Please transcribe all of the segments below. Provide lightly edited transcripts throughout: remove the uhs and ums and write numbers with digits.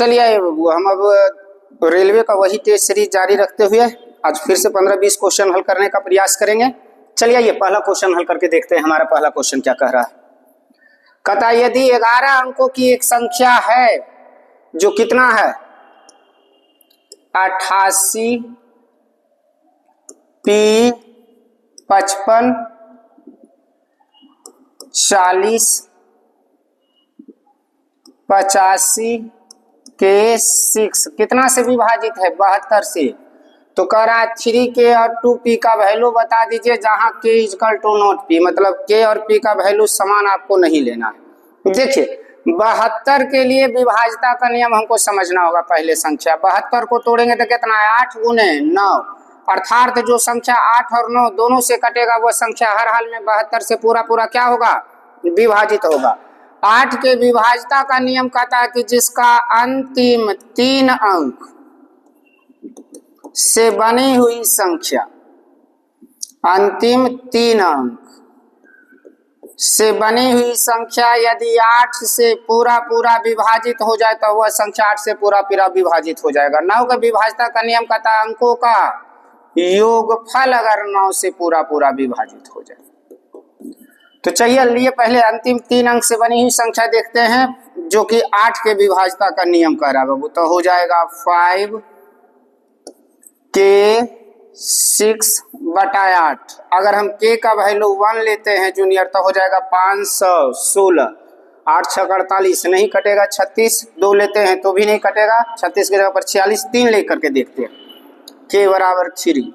चलिए बाबू, हम अब रेलवे का वही टेस्ट सीरीज जारी रखते हुए आज फिर से 15-20 क्वेश्चन हल करने का प्रयास करेंगे। चलिए ये पहला क्वेश्चन हल करके देखते हैं हमारा पहला क्वेश्चन क्या कह रहा है। कहता है यदि 11 अंकों की एक संख्या है जो कितना है 88 P 55 40 85 के 6 कितना से विभाजित है 72 से। तो कह रहा है 3K और 2P का वैल्यू बता दीजिए जहां K equal to not P, मतलब K और P का वैल्यू समान आपको नहीं लेना है। देखिए 72 के लिए विभाज्यता का नियम हमको समझना होगा। पहले संख्या 72 को तोड़ेंगे तो कितना है 8 गुने 9, अर्थात जो संख्या 8 और 9 दोनों से कटेगा वह संख्या हर हाल में 72 से पूरा पूरा क्या होगा विभाजित होगा। 8 के विभाज्यता का नियम कहता है कि जिसका अंतिम 3 अंक से बनी हुई संख्या, अंतिम 3 अंक से बनी हुई संख्या यदि 8 से पूरा पूरा विभाजित हो जाए तो वह संख्या 8 से पूरा पूरा विभाजित हो जाएगा। 9 का विभाज्यता का नियम कहता है अंकों का योगफल अगर 9 से पूरा पूरा विभाजित हो जाए। तो चलिए लिए पहले अंतिम 3 अंक से बनी हुई संख्या देखते हैं जो कि 8 के विभाज्यता का नियम कह रहा है बाबू। तो हो जाएगा 5K 6/8। अगर हम K का वैल्यू 1 लेते हैं जूनियर तो हो जाएगा 516। 8 6 48 नहीं कटेगा, 36 2 लेते हैं तो भी नहीं कटेगा, 36 की जगह पर 46 3 लेकर के देखते हैं K बराबर 3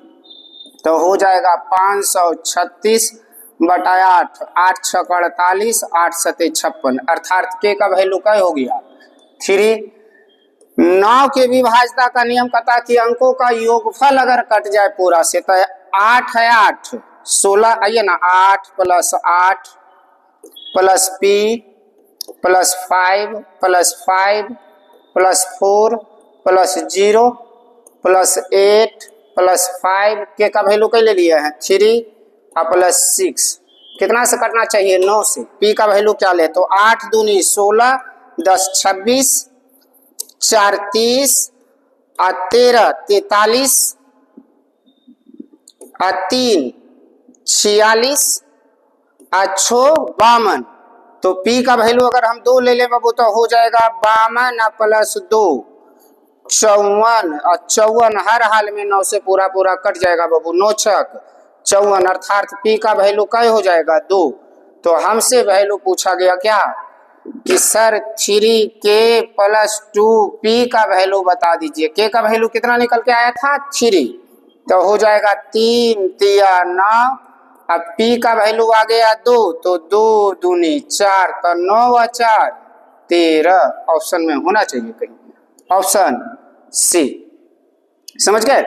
तो हो जाएगा 536/8। 8 6 48 8 7 56 अर्थात K का वैल्यू क्या हो गया 3। 9 के विभाज्यता का नियम कहता कि अंकों का योगफल अगर कट जाए पूरा से तो 8 है 8 16 आइए ना 8 + 8 + P + 5 + 5 + 4 + 0 + 8 + 5 के का वैल्यू क्या ले लिए हैं 3 और +6 कितना से कटना चाहिए 9 से। P का वैल्यू क्या ले तो 8 दूनी 16 10 26 4 30 और 13 43 और 3 46 और 6 52। तो P का वैल्यू अगर हम 2 ले लें बाबू तो हो जाएगा 52 + 2 54 और 54 हर हाल में 9 से पूरा पूरा कट जाएगा बाबू। 9 छक 54 अर्थात P का वैल्यू क्या हो जाएगा 2। तो हमसे वैल्यू पूछा गया क्या कि सर 3K + 2P का वैल्यू बता दीजिए। K का वैल्यू कितना निकल के आया था 3 तो हो जाएगा 3 3 9 अब P का वैल्यू आ गया 2 तो 2 दूनी 4 तो 9 और 4 13 ऑप्शन में होना चाहिए कहीं ऑप्शन सी। समझ गए।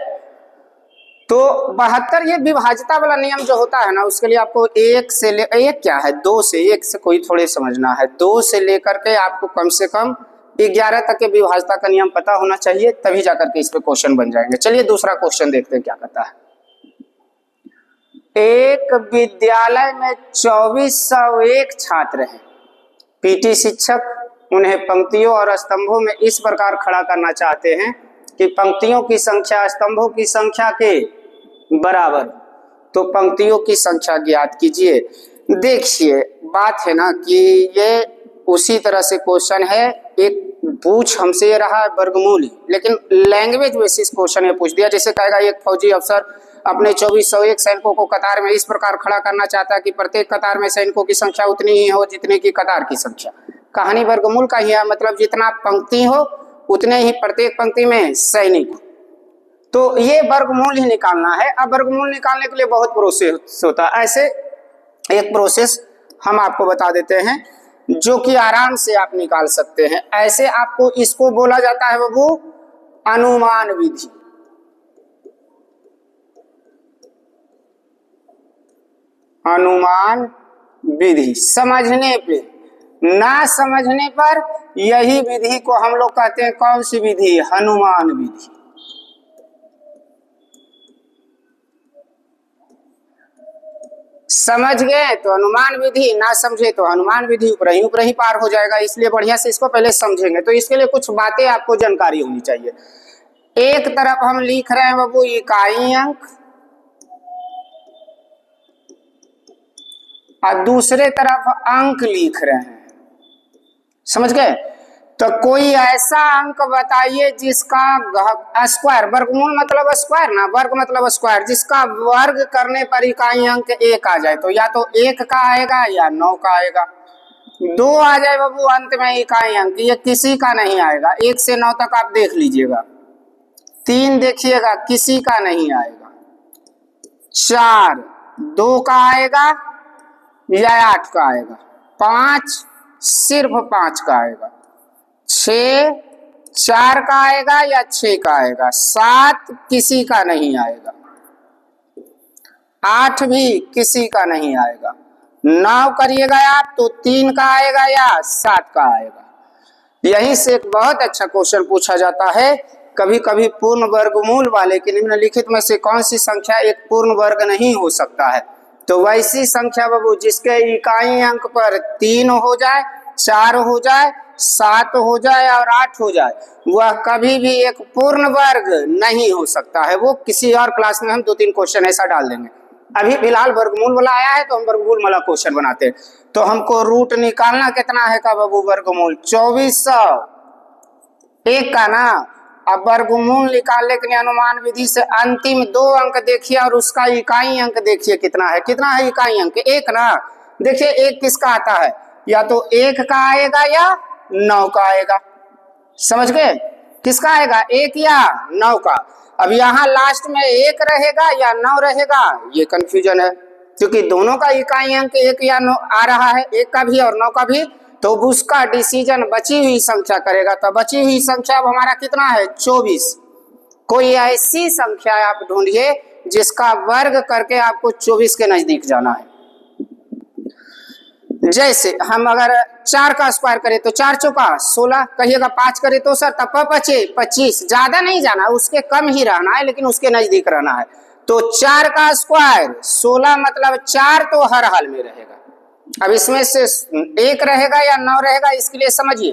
तो 72 ये विभाज्यता वाला नियम जो होता है ना उसके लिए आपको 1 से ले 1 क्या है 2 से 1 से कोई थोड़े समझना है 2 से लेकर के आपको कम से कम 11 तक के विभाज्यता का नियम पता होना चाहिए तभी जाकर के इस पे क्वेश्चन बन जाएंगे। चलिए दूसरा क्वेश्चन देखते हैं क्या कहता है। एक विद्यालय में 2401 छात्र हैं। पीटी शिक्षक उन्हें पंक्तियों और स्तंभों में इस प्रकार खड़ा करना चाहते हैं कि पंक्तियों की संख्या स्तंभों की संख्या के बराबर। तो पंक्तियों की संख्या ज्ञात कीजिए। देखिए बात है ना कि ये उसी तरह से क्वेश्चन है, एक पूछ हमसे रहा है वर्गमूल, लेकिन लैंग्वेज बेसिस क्वेश्चन ये पूछ दिया। जैसे कहेगा एक फौजी अफसर अपने 2401 सैनिकों को कतार में इस प्रकार खड़ा करना चाहता है कि प्रत्येक कतार में सैनिकों की संख्या उतनी ही हो जितने की कतार की संख्या। कहानी वर्गमूल का ही है, मतलब जितना पंक्ति हो उतने ही प्रत्येक पंक्ति में सैनिक। तो ये वर्गमूल ही निकालना है। अब वर्गमूल निकालने के लिए बहुत प्रोसेस होता है। ऐसे एक प्रोसेस हम आपको बता देते हैं जो कि आराम से आप निकाल सकते हैं। ऐसे आपको इसको बोला जाता है बाबू अनुमान विधि। अनुमान विधि समझने पे, ना समझने पर यही विधि को हम लोग कहते हैं कौन सी विधि हनुमान विधि। समझ गए तो अनुमान विधि, ना समझे तो अनुमान विधि ऊपर ही पार हो जाएगा। इसलिए बढ़िया से इसको पहले समझेंगे। तो इसके लिए कुछ बातें आपको जानकारी होनी चाहिए। एक तरफ हम लिख रहे हैं बाबू इकाई अंक और दूसरे तरफ अंक लिख रहे हैं, समझ गए। तो कोई ऐसा अंक बताइए जिसका स्क्वायर, वर्गमूल मतलब स्क्वायर ना, वर्ग मतलब स्क्वायर, जिसका वर्ग करने पर इकाई अंक 1 आ जाए। तो या तो 1 का आएगा या 9 का आएगा। 2 आ जाए बाबू अंत में इकाई अंक, ये किसी का नहीं आएगा। 1 से 9 तक आप देख लीजिएगा। 3 देखिएगा, किसी का नहीं आएगा। 4 2 का आएगा या 8 का आएगा। 5 सिर्फ 5 का आएगा। 6 4 का आएगा या 6 का आएगा। 7 किसी का नहीं आएगा। 8 भी किसी का नहीं आएगा। 9 करिएगा आप तो 3 का आएगा या 7 का आएगा। यहीं से एक बहुत अच्छा क्वेश्चन पूछा जाता है कभी कभी, पूर्ण वर्गमूल वाले कि निम्नलिखित में से कौन सी संख्या एक पूर्ण वर्ग नहीं हो सकता है। तो वैसी संख्या बाबू जिसके इकाई अंक पर 3 हो जाए, 4 हो जाए, 7 हो जाए और 8 हो जाए, वह कभी भी एक पूर्ण वर्ग नहीं हो सकता है। वो किसी और क्लास में हम 2-3 क्वेश्चन ऐसा डाल देंगे। अभी फिलहाल वर्गमूल वाला आया है तो हम वर्गमूल वाला क्वेश्चन बनाते हैं। तो हमको रूट निकालना कितना है का बाबू, वर्गमूल 2400 1 का ना। अब वर्गमूल निकालने के लिए अनुमान विधि से अंतिम 2 अंक देखिए और उसका इकाई अंक देखिए कितना है। कितना है इकाई अंक? 1 ना। देखिए 1 किसका आता है, या तो 1 का आएगा या 9 का आएगा। समझ गए, किसका आएगा, 1 या 9 का। अब यहाँ लास्ट में 1 रहेगा या 9 रहेगा, ये कंफ्यूजन है, क्योंकि दोनों का इकाई अंक 1 या 9 आ रहा है, 1 का भी और 9 का भी। तो उसका डिसीजन बची हुई संख्या करेगा। तो बची हुई संख्या अब हमारा कितना है, 24। कोई ऐसी संख्या आप ढूंढिए जिसका वर्ग करके आपको 24 के नजदीक जाना है। जैसे हम अगर 4 का स्क्वायर करें तो 4 चौका 16, कहिएगा 5 करें तो सर तब 25, ज्यादा नहीं जाना, उसके कम ही रहना है लेकिन उसके नजदीक रहना है। तो 4 का स्क्वायर 16 मतलब 4 तो हर हाल में रहेगा। अब इसमें से 1 रहेगा या 9 रहेगा, इसके लिए समझिए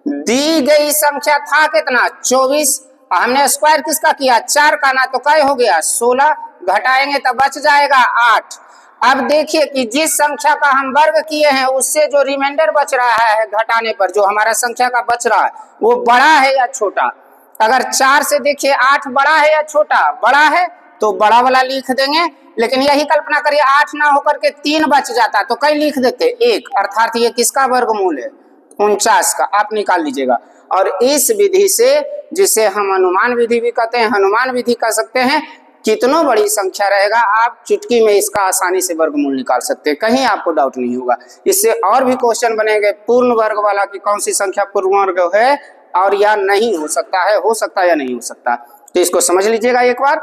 दी गई संख्या था कितना, 24। हमने स्क्वायर किसका किया, 4 का ना, तो क्या हो गया 16, घटाएंगे तो बच जाएगा 8। अब देखिए कि जिस संख्या का हम वर्ग किए हैं उससे जो रिमाइंडर बच रहा है घटाने पर, जो हमारा संख्या का बच रहा है वो बड़ा है या छोटा। अगर 4 से देखिए 8 बड़ा है या छोटा, बड़ा है तो बड़ा वाला लिख देंगे। लेकिन यही कल्पना करिए 8 ना होकर के 3 बच जाता तो कई लिख देते 1, अर्थात ये किसका वर्गमूल है, 49 का। आप निकाल लीजिएगा। और इस विधि से, जिसे हम अनुमान विधि भी कहते हैं, हनुमान विधि कह सकते हैं, कितनों बड़ी संख्या रहेगा आप चुटकी में इसका आसानी से वर्गमूल निकाल सकते हैं, कहीं आपको डाउट नहीं होगा। इससे और भी क्वेश्चन बनेंगे पूर्ण वर्ग वाला कि कौन सी संख्या पूर्ण वर्ग है और या नहीं हो सकता है, हो सकता है या नहीं हो सकता। तो इसको समझ लीजिएगा एक बार।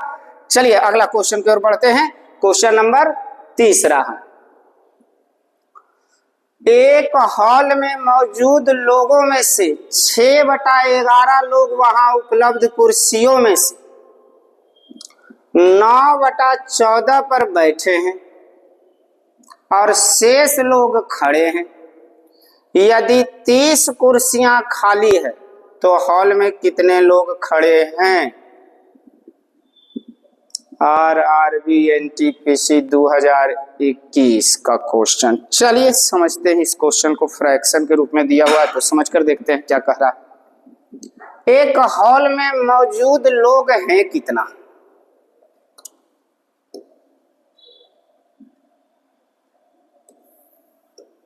चलिए अगला क्वेश्चन की ओर बढ़ते हैं। क्वेश्चन नंबर 3 है, एक हॉल में मौजूद लोगों में से 6/11 लोग वहां उपलब्ध कुर्सियों में से 9/14 पर बैठे हैं और शेष लोग खड़े हैं। यदि 30 कुर्सियां खाली है तो हॉल में कितने लोग खड़े हैं। RRB NTPC 2021 का क्वेश्चन। चलिए समझते हैं इस क्वेश्चन को। फ्रैक्शन के रूप में दिया हुआ है तो समझ कर देखते हैं क्या कह रहा है। एक हॉल में मौजूद लोग हैं कितना,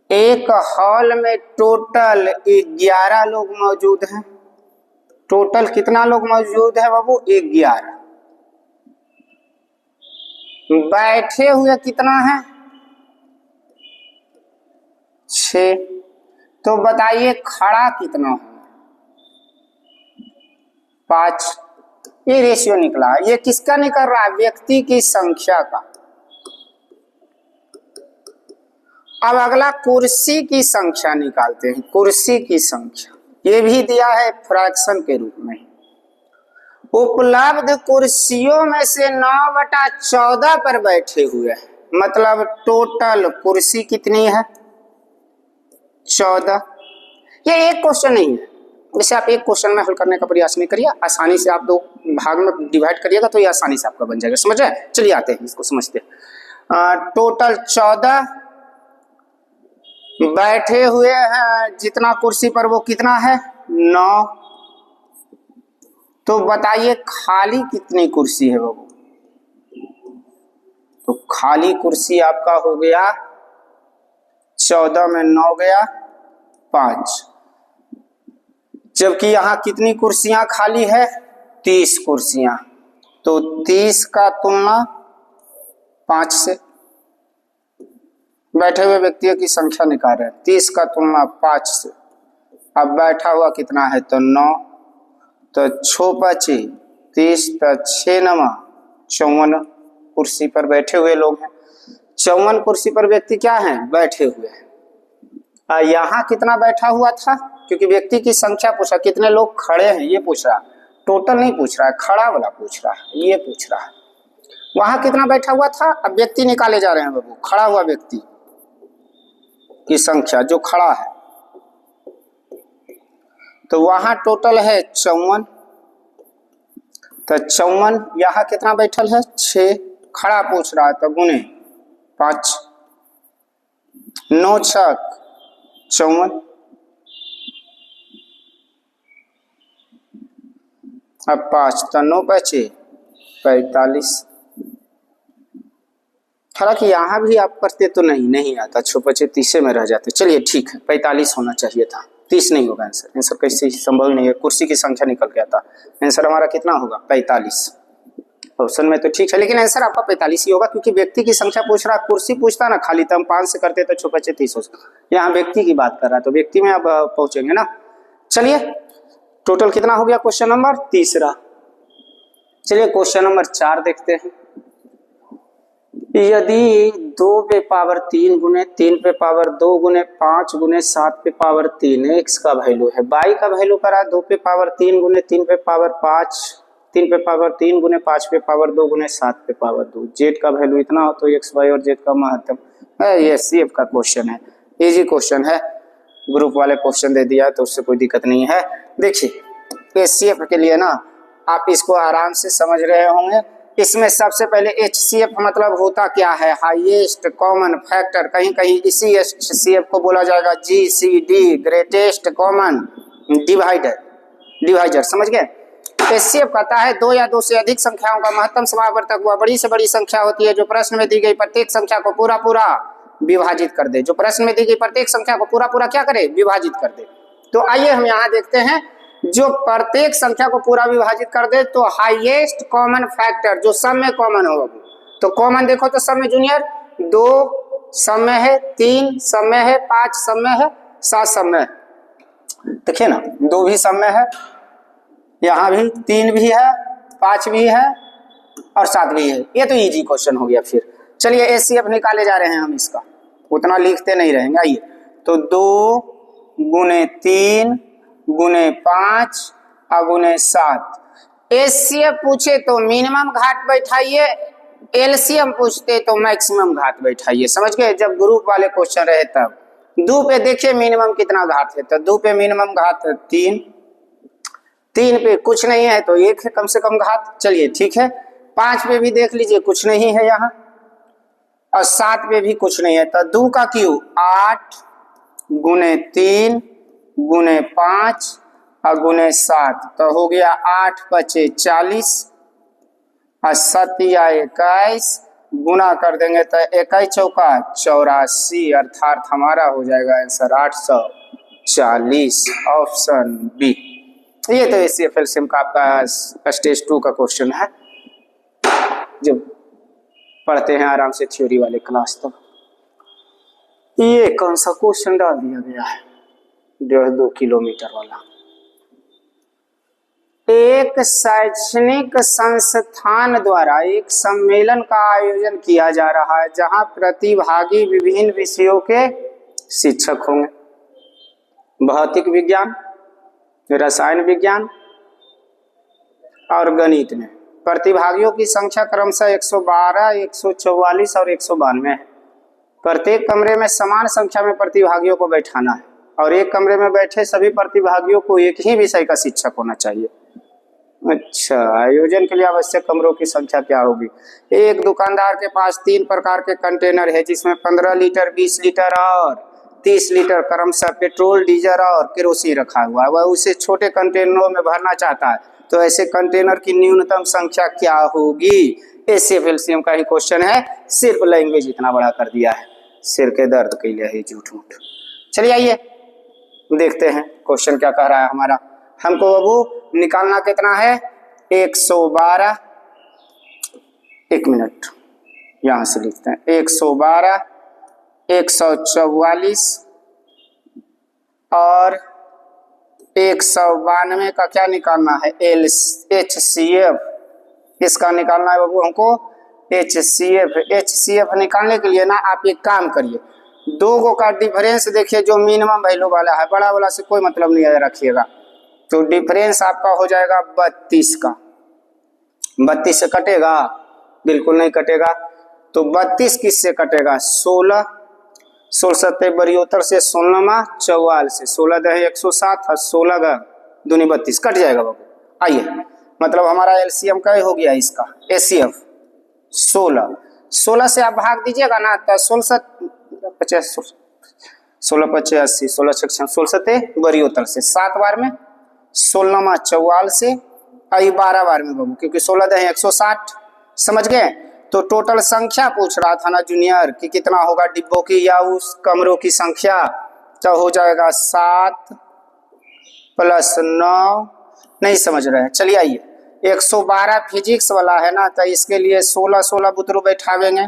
एक हॉल में टोटल 11 लोग मौजूद हैं। टोटल कितना लोग मौजूद है बाबू, 11। बैठे हुए कितना है, 6। तो बताइए खड़ा कितना है, 5। ये रेशियो निकला। ये किसका निकल रहा है, व्यक्ति की संख्या का। अब अगला कुर्सी की संख्या निकालते हैं। कुर्सी की संख्या ये भी दिया है फ्रैक्शन के रूप में। उपलब्ध कुर्सियों में से 9/14 पर बैठे हुए हैं। मतलब टोटल कुर्सी कितनी है? 14। ये एक क्वेश्चन नहीं है, जैसे आप एक क्वेश्चन में हल करने का प्रयास नहीं करिए, आसानी से आप दो भाग में डिवाइड करिएगा तो ये आसानी से आपका बन जाएगा। समझ रहे हैं? चलिए आते हैं इसको समझते हैं। टोटल 14, बैठे हुए हैं जितना कुर्सी पर वो कितना है? 9। तो बताइए खाली कितनी कुर्सी है बाबू? तो खाली कुर्सी आपका हो गया 14 में 9 गया 5, जबकि यहां कितनी कुर्सियां खाली है? 30 कुर्सियां। तो 30 का तुलना 5 से, बैठे हुए व्यक्तियों की संख्या निकाल रहे हैं, 30 का तुलना 5 से। अब बैठा हुआ कितना है? तो 9, तो 6 5 30, तो 6 9 54 कुर्सी पर बैठे हुए लोग हैं। 54 कुर्सी पर व्यक्ति क्या है? बैठे हुए हैं। यहाँ कितना बैठा हुआ था? क्योंकि व्यक्ति की संख्या पूछा, कितने लोग खड़े हैं ये पूछ रहा, टोटल नहीं पूछ रहा है, खड़ा वाला पूछ रहा है, ये पूछ रहा है। वहां कितना बैठा हुआ था? अब व्यक्ति निकाले जा रहे हैं बाबू, खड़ा हुआ व्यक्ति की संख्या जो खड़ा है, तो वहां टोटल है 54। तो 54, यहाँ कितना बैठल है? 6, खड़ा पूछ रहा है तो गुने 5, 9 6 54। अब 5, तो 9 5 45। हालांकि यहाँ भी आप करते तो नहीं आता, 6 5 30 में रह जाते। चलिए ठीक है, 45 होना चाहिए था, 30 नहीं होगा आंसर। आंसर कैसे संभव नहीं है, कुर्सी की संख्या निकल गया था। आंसर हमारा कितना होगा? 45। ऑप्शन में तो ठीक है, लेकिन आंसर आपका 45 ही होगा, क्योंकि व्यक्ति की संख्या पूछ रहा है। कुर्सी पूछता ना खाली, तो हम 5 से करते तो 6 5 30 हो सकता। यहाँ व्यक्ति की बात कर रहा है, तो व्यक्ति में अब पहुंचेंगे ना। चलिए टोटल कितना हो गया? क्वेश्चन नंबर तीसरा। चलिए क्वेश्चन नंबर 4 देखते हैं। यदि 2 पे पावर 3 गुने 3 पे पावर 2 गुने 5 गुने 7 पे पावर 3 x का वैल्यू है, y का वैल्यू करा 2 पे पावर 3 गुने 3 पे पावर 5 3 पे पावर 3 गुने 5 पे पावर 2 गुने 7 पे पावर 2, z का वैल्यू इतना हो तो x y और z का महत्तम है। ये CF का क्वेश्चन है, इजी क्वेश्चन है, ग्रुप वाले क्वेश्चन दे दिया तो उससे कोई दिक्कत नहीं है। देखिए CF के लिए ना आप इसको आराम से समझ रहे होंगे। इसमें सबसे पहले HCF मतलब होता क्या है? Highest common factor. कहीं कहीं इसी HCF को बोला जाएगा GCD, ग्रेटेस्ट कॉमन डिवाइजर। समझ गए? HCF कहता है 2 या 2 से अधिक संख्याओं का महत्तम समावर्तक वह बड़ी से बड़ी संख्या होती है जो प्रश्न में दी गई प्रत्येक संख्या को पूरा पूरा विभाजित कर दे। जो प्रश्न में दी गई प्रत्येक संख्या को पूरा पूरा क्या करे? विभाजित कर दे। तो आइए हम यहाँ देखते हैं, जो प्रत्येक संख्या को पूरा विभाजित कर दे तो हाईएस्ट कॉमन फैक्टर जो सब में कॉमन होगा। तो कॉमन देखो तो सब में जूनियर 2 सब में है, 3 सब में है, 5 सब में है, 7 सब में है। देखिए ना 2 भी सब में है, यहाँ भी 3 भी है, 5 भी है और 7 भी है। ये तो इजी क्वेश्चन हो गया। फिर चलिए HCF निकाले जा रहे हैं हम, इसका उतना लिखते नहीं रहेंगे। आइए तो 2 गुने 3 गुने 5 और गुने 7। HCF पूछे तो मिनिमम घात बैठाइए, LCM पूछते तो मैक्सिमम घात बैठाइए। समझ गए? जब ग्रुप वाले क्वेश्चन रहे तब। 2 पे देखिए मिनिमम कितना घात है, तो 2 पे मिनिमम घात है 3, 3 पे कुछ नहीं है तो 1 है कम से कम घात। चलिए ठीक है। 5 पे भी देख लीजिए कुछ नहीं है यहाँ, और 7 पे भी कुछ नहीं है, तो 2 का क्यू 8 गुने 3 गुने 5 और गुने 7, तो हो गया 8 5 40 और 7 या 21 गुना कर देंगे तो 21 चौका 84, अर्थात हमारा हो जाएगा आंसर 840, ऑप्शन बी। ये तो HCF LCM का आपका स्टेज 2 का क्वेश्चन है, जो पढ़ते हैं आराम से थ्योरी वाले क्लास। तो ये कौन सा क्वेश्चन डाल दिया गया है? 1.5-2 किलोमीटर वाला। एक शैक्षणिक संस्थान द्वारा एक सम्मेलन का आयोजन किया जा रहा है जहां प्रतिभागी विभिन्न विषयों के शिक्षक होंगे। भौतिक विज्ञान, रसायन विज्ञान और गणित में प्रतिभागियों की संख्या क्रमशः 112, 144 और 192 है। प्रत्येक कमरे में समान संख्या में प्रतिभागियों को बैठाना है और एक कमरे में बैठे सभी प्रतिभागियों को एक ही विषय का शिक्षक होना चाहिए। अच्छा, आयोजन के लिए आवश्यक कमरों की संख्या क्या होगी? एक दुकानदार के पास 3 प्रकार के कंटेनर है जिसमें 15 लीटर, 20 लीटर और 30 लीटर क्रमशः पेट्रोल, डीजल और केरोसिन रखा हुआ है। वह उसे छोटे कंटेनरों में भरना चाहता है, तो ऐसे कंटेनर की न्यूनतम संख्या क्या होगी? एसएफ एलसीएम का ही क्वेश्चन है, सिर्फ लैंग्वेज इतना बड़ा कर दिया है, सिर के दर्द के लिए है झूठ मूठ। चलिए आइए देखते हैं क्वेश्चन क्या कह रहा है हमारा। हमको बाबू निकालना कितना है? 112, 1 मिनट यहां से लिखते हैं, 112, 144 और 192 का क्या निकालना है? HCF, इसका निकालना है बाबू हमको HCF। HCF निकालने के लिए ना आप एक काम करिए, दो गो का डिफरेंस देखिए जो मिनिमम वैल्यू वाला है, बड़ा वाला से कोई मतलब नहीं है रखिएगा, तो डिफरेंस आपका हो जाएगा 32 का। 32 से कटेगा? बिल्कुल नहीं कटेगा। तो 32 किससे कटेगा? 16, 16 सत्ते 72 से 16 44 से 16 दहे 107 और 16 दूनी 32 कट जाएगा बाबू। आइए, मतलब हमारा एलसीएम का हो गया इसका एचसीएफ 16। 16 से आप भाग दीजिएगा ना तो 16 50 16 50 80 16 16 सत्ते 72 से 7 बार में, 16 44 से 12 बार में बाबू, क्योंकि 16 दहे 160। समझ गए? तो टोटल संख्या पूछ रहा था ना जूनियर कि कितना होगा डिब्बों की या उस कमरों की संख्या, तो हो जाएगा 7 + 9। नहीं समझ रहे हैं? चलिए आइए, 112 फिजिक्स वाला है ना, तो इसके लिए 16 16 बुतरू बैठावेंगे।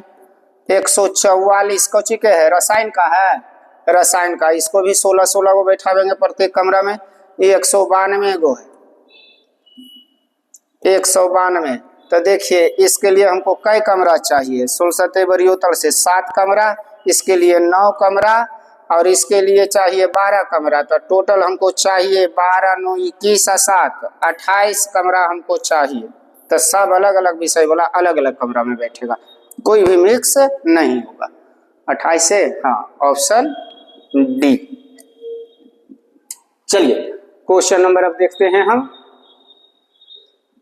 144 कौची के है? रसायन का है, रसायन का, इसको भी 16 16 को बैठावेंगे प्रत्येक कमरा में। 192 गो है, 192। तो देखिए इसके लिए हमको कई कमरा चाहिए? 16 सत्ते 72 से 7 कमरा, इसके लिए 9 कमरा और इसके लिए चाहिए 12 कमरा। तो टोटल हमको चाहिए 12 9 21 और 7 28 कमरा हमको चाहिए। तो सब अलग अलग विषय वाला अलग अलग कमरा में बैठेगा, कोई भी मिक्स नहीं होगा। 28 से, हाँ, ऑप्शन डी। चलिए क्वेश्चन नंबर अब देखते हैं हम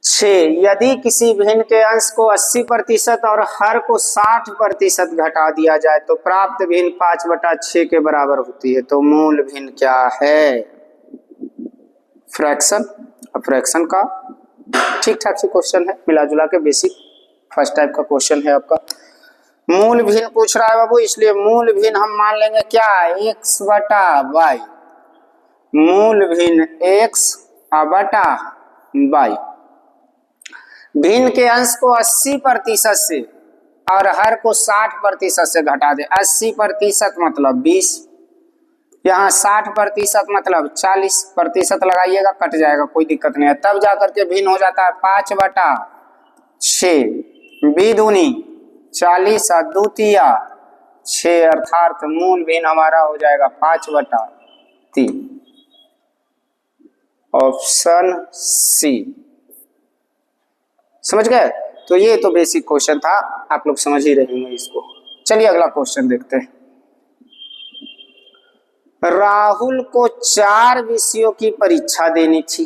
6। यदि किसी भिन्न के अंश को 80% और हर को 60% घटा दिया जाए तो प्राप्त भिन्न 5/6 के बराबर होती है, तो मूल भिन्न क्या है? फ्रैक्शन। फ्रैक्शन का ठीक ठाक से क्वेश्चन है, मिला जुला के बेसिक फर्स्ट टाइप का क्वेश्चन है आपका। मूल भिन्न पूछ रहा है बाबू, इसलिए मूल भिन्न हम मान लेंगे क्या? x/y। मूल भिन्न x/y। भिन्न के अंश को 80% से और हर को 60% से घटा दे। 80% मतलब 20, यहाँ 60% मतलब 40% लगाइएगा, कट जाएगा, कोई दिक्कत नहीं है। तब जाकर के भिन्न हो जाता है 5/6। बी दूनी 40 और दूतिया 6, अर्थात मूल भिन्न हमारा हो जाएगा 5/3। Option C. समझ गए? तो ये तो बेसिक क्वेश्चन था, आप लोग समझ ही रहे होंगे इसको। चलिए अगला क्वेश्चन देखते हैं। राहुल को 4 विषयों की परीक्षा देनी थी।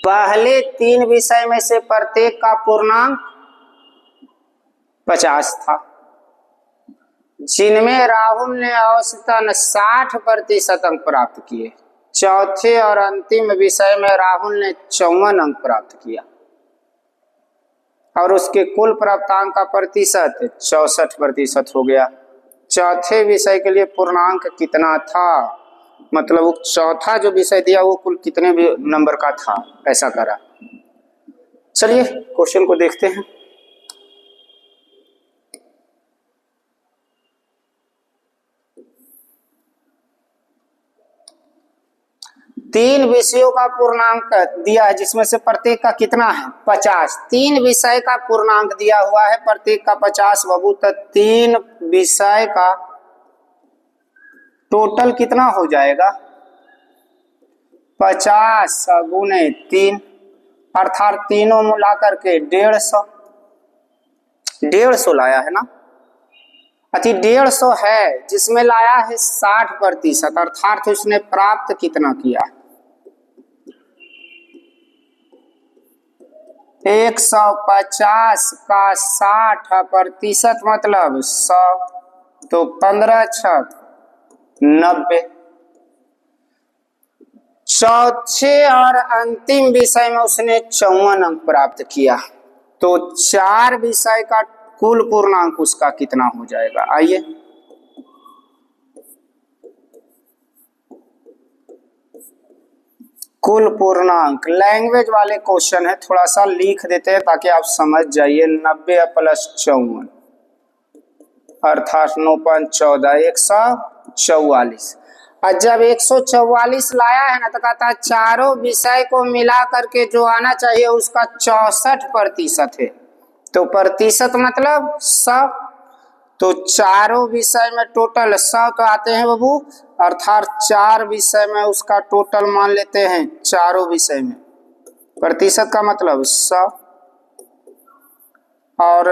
पहले 3 विषय में से प्रत्येक का पूर्णांक 50 था, जिनमें राहुल ने औसतन 60% अंक प्राप्त किए। चौथे और अंतिम विषय में राहुल ने 54 अंक प्राप्त किया और उसके कुल प्राप्तांक का प्रतिशत 64% हो गया। चौथे विषय के लिए पूर्णांक कितना था? मतलब वो चौथा जो विषय दिया वो कुल कितने भी नंबर का था, ऐसा करा। चलिए क्वेश्चन को देखते हैं। तीन विषयों का पूर्णांक दिया है जिसमें से प्रत्येक का कितना है? 50। 3 विषय का पूर्णांक दिया हुआ है, प्रत्येक का 50 बाबू। तो 3 विषय का टोटल कितना हो जाएगा? 50 × 3 अर्थात तीनों मिला करके 150 लाया है ना। अति 150 है जिसमें लाया है 60%, अर्थात उसने प्राप्त कितना किया? 150 का 60% मतलब 100, तो 15 छक 90। चौथे और अंतिम विषय में उसने 54 अंक प्राप्त किया, तो 4 विषय का कुल पूर्णांक उसका कितना हो जाएगा? आइए कुल पूर्णांक लैंग्वेज वाले क्वेश्चन है, थोड़ा सा लिख देते हैं ताकि आप समझ जाइए। 90 + 54 अर्थात 9 × 14 144। और जब 144 लाया है ना तो कहता है चारों विषय को मिला करके जो आना चाहिए उसका 64% है, तो प्रतिशत मतलब 100, तो चारों विषय में टोटल 100 तो आते हैं बाबू, अर्थात 4 विषय में उसका टोटल मान लेते हैं, चारों विषय में प्रतिशत का मतलब 100। और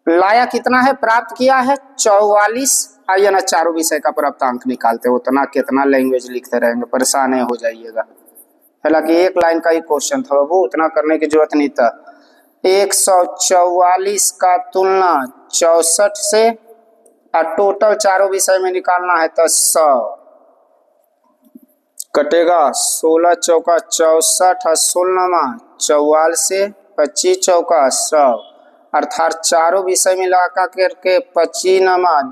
लाया कितना है, प्राप्त किया है 44। आइए ना चारों विषय का प्राप्तांक निकालते, उतना कितना लैंग्वेज लिखते रहेंगे, परेशान हो जाइएगा। हालांकि एक लाइन का ही क्वेश्चन था बाबू, उतना करने की जरूरत नहीं था। 144 का तुलना 64 से और टोटल चारों विषय में निकालना है तो 100 कटेगा। 16 चौका 64 और 16 44 से 25 चौका 100, अर्थात चारों विषय मिला करके 25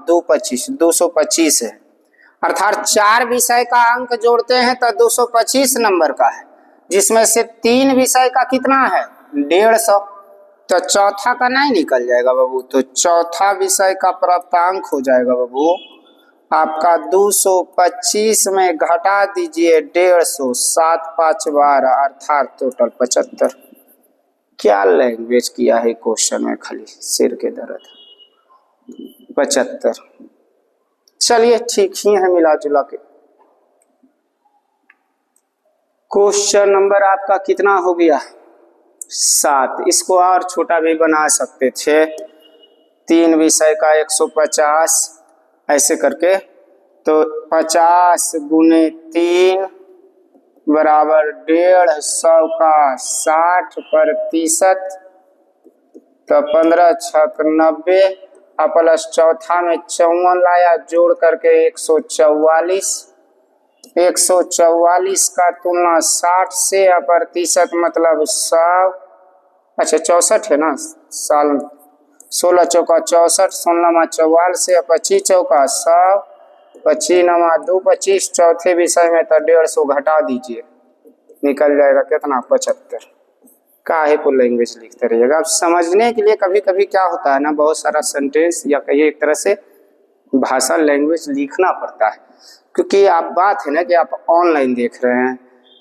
2 25 225 है, अर्थात 4 विषय का अंक जोड़ते हैं तो 225 नंबर का है, जिसमें से 3 विषय का कितना है 150, तो चौथा का नहीं निकल जाएगा बाबू, तो चौथा विषय का प्राप्तांक हो जाएगा बाबू आपका 225 में घटा दीजिए 150, 7 5 12 अर्थात टोटल 75। क्या लैंग्वेज किया है क्वेश्चन में, खाली सिर के दर्द। 75, चलिए ठीक ही है मिला जुला के। क्वेश्चन नंबर आपका कितना हो गया 7। इसको और छोटा भी बना सकते थे, 3 विषय का 150 ऐसे करके, तो 50 × 3 बराबर 150 का 60%, तो 15 छक 90 और प्लस चौथा में 54 लाया, जोड़ करके 144। 144 का तुलना 60 से प्रतिशत मतलब 100, अच्छा 64 है ना साल, 16 चौका 64, 16 44 से 25 चौका 100, 25 2 25, चौथे विषय में तो 150 घटा दीजिए, निकल जाएगा कितना 75। काहे को लैंग्वेज लिखते रहिएगा, अब समझने के लिए कभी कभी क्या होता है ना, बहुत सारा सेंटेंस या कहिए एक तरह से भाषा लैंग्वेज लिखना पड़ता है, क्योंकि आप बात है ना कि आप ऑनलाइन देख रहे हैं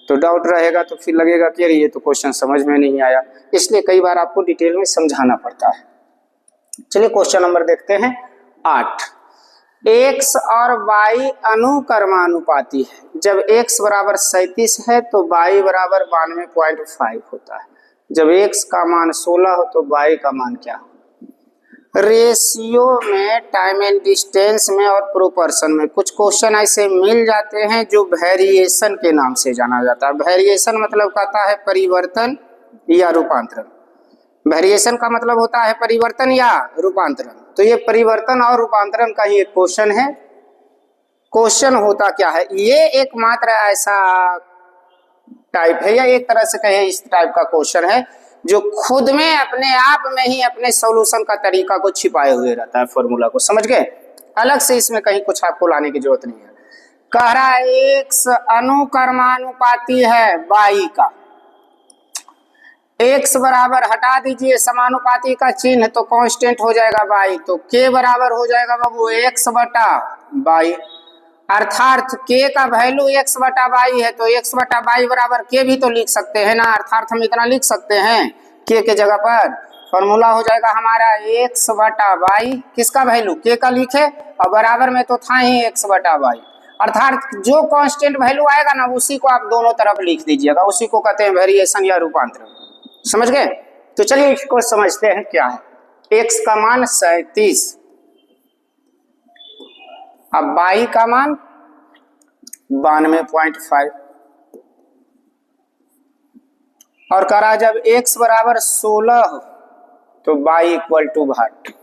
तो डाउट रहेगा, तो फिर लगेगा कि ये तो क्वेश्चन समझ में नहीं आया, इसलिए कई बार आपको डिटेल में समझाना पड़ता है। चलिए क्वेश्चन नंबर देखते हैं 8। x और y अनुक्रमानुपाती है। जब x बराबर 37 है तो y बराबर 92.5 होता है। जब x का मान 16 हो तो y का मान क्या हो? रेशियो में, टाइम एंड डिस्टेंस में और प्रोपोर्शन में कुछ क्वेश्चन ऐसे मिल जाते हैं जो वेरिएशन के नाम से जाना जाता है। वेरिएशन मतलब कहता है परिवर्तन या रूपांतरण। वेरिएशन का मतलब होता है परिवर्तन या रूपांतरण। तो ये परिवर्तन और रूपांतरण का ही एक क्वेश्चन है। क्वेश्चन होता क्या है, ये एकमात्र ऐसा टाइप है या एक तरह से कहें इस टाइप का क्वेश्चन है जो खुद में अपने आप में ही अपने सॉल्यूशन का तरीका को छिपाए हुए रहता है, फॉर्मूला को, समझ गए? अलग से इसमें कहीं कुछ आपको लाने की जरूरत नहीं है। कह रहा है x अनुक्रमानुपाती है y का, x बराबर हटा दीजिए समानुपाती का चिन्ह तो कांस्टेंट हो जाएगा y, तो k बराबर हो जाएगा बाबू x बटा y, अर्थात k का वैल्यू x बटा y है तो x बटा y बराबर k भी तो लिख सकते हैं ना, अर्थात हम इतना लिख सकते हैं k के जगह पर फॉर्मूला हो जाएगा हमारा x बटा y, किसका वैल्यू k का लिखे और बराबर में तो था ही x बटा y, अर्थात जो कांस्टेंट वैल्यू आएगा ना उसी को आप दोनों तरफ लिख दीजिएगा, उसी को कहते हैं वेरिएशन या रूपांतरण। समझ गए? तो चलिए इसको समझते हैं क्या है। x का मान 37, अब y का मान 92.5 और करा जब x बराबर 16 हो तो y इक्वल टू भाट।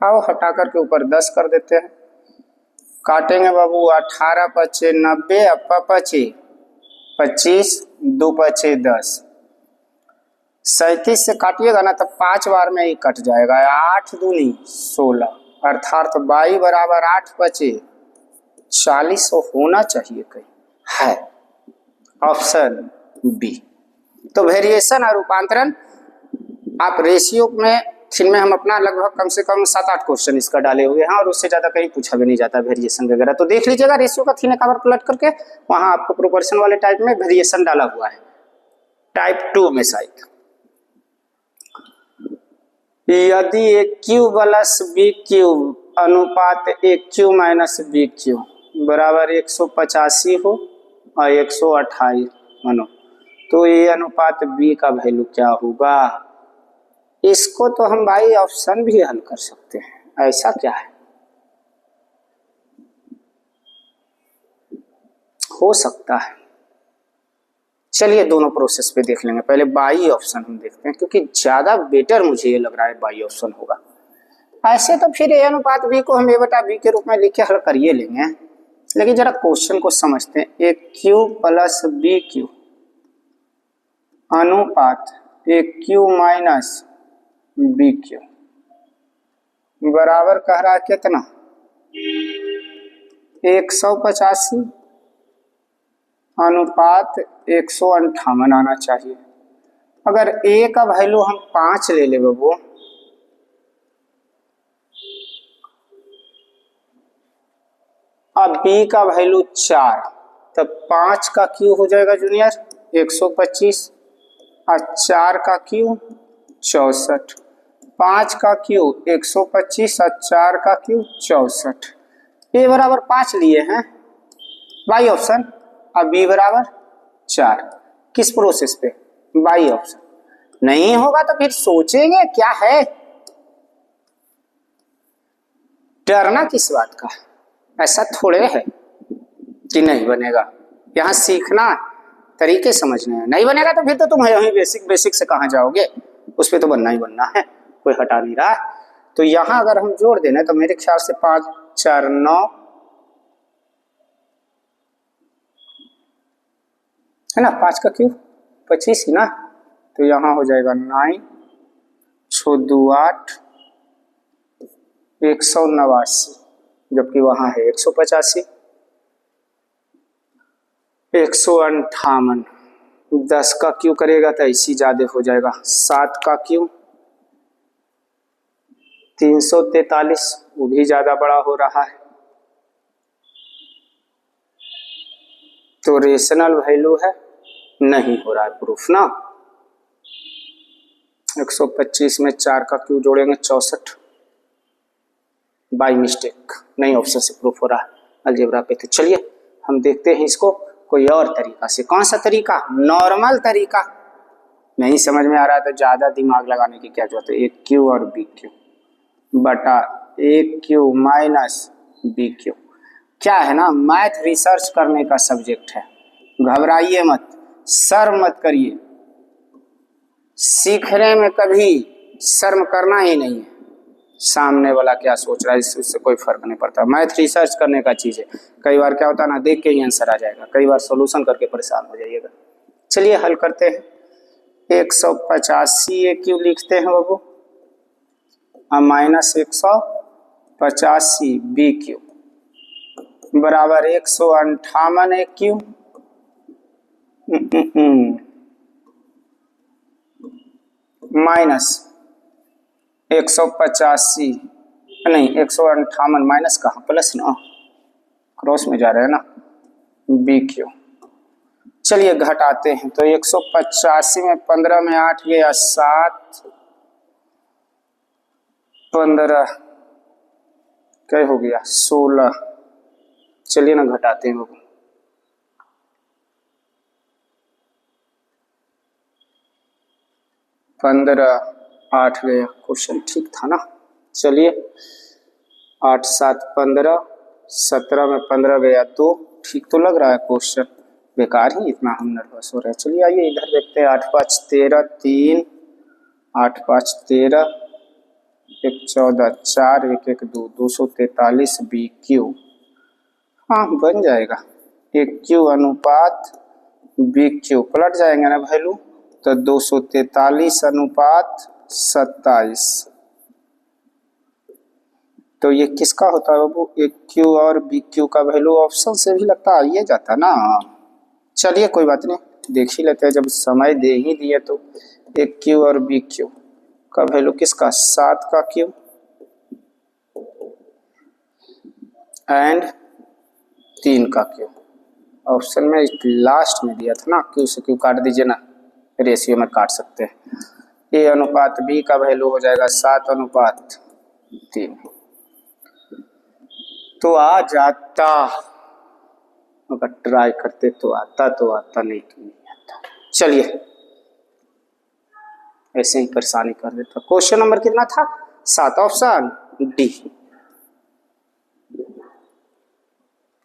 आओ हटा करके ऊपर 10 कर देते हैं, काटेंगे बाबू 18 पचे 90, अपा पचे 25, 2 पचे 10। 37 से काटिएगा ना तब 5 बार में ही कट जाएगा, 8 दूनी 16 अर्थात y बराबर 8 पचे 40 होना चाहिए कहीं, है ऑप्शन बी। तो वेरिएशन और रूपांतरण आप रेशियो में जिनमें हम अपना लगभग कम से कम 7-8 क्वेश्चन इसका डाले हुए हैं और उससे ज्यादा कहीं पूछा भी नहीं जाता वेरिएशन वगैरह। तो देख लीजिएगा रेशियो का थीन कवर पलट करके, वहां आपको प्रोपोर्शन वाले टाइप में वेरिएशन डाला हुआ है, टाइप 2 में शायद। यदि ए क्यू प्लस बी क्यूब अनुपात ए क्यू माइनस बी क्यू बराबर 185 हो और 128 मानो, तो ये अनुपात बी का वैल्यू क्या होगा? इसको तो हम भाई ऑप्शन भी हल कर सकते हैं, ऐसा क्या है, हो सकता है। चलिए दोनों प्रोसेस पे देख लेंगे, पहले बाई ऑप्शन हम देखते हैं क्योंकि ज्यादा बेटर मुझे ये लग रहा है बाई ऑप्शन होगा। ऐसे तो फिर ए अनुपात बी को हम ए बटा बी के रूप में लिख के हल करिए लेंगे, लेकिन जरा क्वेश्चन को समझते हैं। ए क्यू प्लस बी क्यू अनुपात ए क्यू माइनस बी क्यू बराबर कह रहा है कितना? 185 अनुपात 158 आना चाहिए। अगर ए का वैल्यू हम 5 ले ले बाबू, अब बी का वैल्यू 4, तब 5 का क्यू हो जाएगा जूनियर 125 और 4 का क्यू 64, 5 का क्यू 125 और 4 का क्यू 64। ए बराबर 5 लिए हैं बाई ऑप्शन, अब बी बराबर 4। किस प्रोसेस पे? By option. नहीं होगा तो फिर सोचेंगे क्या है, डरना किस बात का, ऐसा थोड़े है कि नहीं बनेगा। यहाँ सीखना तरीके समझने हैं, नहीं बनेगा तो फिर तो तुम यहीं बेसिक से कहाँ जाओगे, उस पर तो बनना ही बनना है, कोई हटा नहीं रहा। तो यहाँ अगर हम जोड़ देना तो मेरे ख्याल से 5 4 9 है ना, 5 का क्यूब 25 ही ना, तो यहाँ हो जाएगा 9 6 2 8 189, जबकि वहां है 185 158। 10 का क्यू करेगा तो ऐसी ज्यादा हो जाएगा, 7 का क्यू 343, वो भी ज्यादा बड़ा हो रहा है। तो रेशनल वैल्यू है, नहीं हो रहा है प्रूफ ना। 125 में 4 का क्यू जोड़ेंगे 64, बाय मिस्टेक नहीं ऑप्शन से प्रूफ हो रहा है अलजेब्रा पे। तो चलिए हम देखते हैं इसको कोई और तरीका से। कौन सा तरीका? नॉर्मल तरीका। नहीं समझ में आ रहा है तो ज्यादा दिमाग लगाने की क्या जरूरत है। ए क्यू और बी क्यू बटा ए क्यू माइनस बी क्यू। क्या है ना, मैथ रिसर्च करने का सब्जेक्ट है, घबराइए मत, शर्म मत करिए, सीखने में कभी शर्म करना ही नहीं है। सामने वाला क्या सोच रहा है इससे कोई फर्क नहीं पड़ता। मैथ रिसर्च करने का चीज है। कई बार क्या होता है ना, देख के ही आंसर आ जाएगा, कई बार सॉल्यूशन करके परेशान हो जाइएगा। चलिए हल करते हैं। 185 ए क्यू लिखते हैं बाबू और माइनस 185 बी क्यू बराबर 158 ए क्यू माइनस 185 नहीं 158 माइनस कहाँ, प्लस ना, क्रॉस में जा रहे हैं ना, बी क्यू। चलिए घटाते हैं तो 185 में 15 में 8 गया 7 15 क्या हो गया 16 चलिए ना घटाते हैं वो। 15 8 गया, क्वेश्चन ठीक था ना। चलिए 8 7 15, 17 में 15 गया 2, ठीक तो लग रहा है क्वेश्चन, बेकार ही इतना हम नर्वस हो रहे हैं। चलिए आइए इधर देखते हैं। 8 5 13 3, 8 5 13, 1 14 4, 1 1 2, 243 बी क्यू, हाँ बन जाएगा। एक क्यू अनुपात बी क्यू पलट जाएंगे ना वैल्यू, तो 243 अनुपात 27। तो ये किसका होता है बाबू? एक क्यू और बी क्यू का वैल्यू ऑप्शन से भी लगता है ये जाता ना। चलिए कोई बात नहीं, देख ही लेते हैं, जब समय दे ही दिए तो। एक क्यू और बी क्यू का वैल्यू किसका? 7 का क्यू एंड 3 का क्यू। ऑप्शन में लास्ट में दिया था ना, क्यू से क्यू काट दीजिए ना, रेशियो में काट सकते हैं। ए अनुपात बी का वैल्यू हो जाएगा 7 अनुपात 3। तो आ जाता, अगर ट्राई करते तो आता, नहीं तो नहीं आता। चलिए ऐसे ही परेशानी कर देता। क्वेश्चन नंबर कितना था? 7, ऑप्शन डी।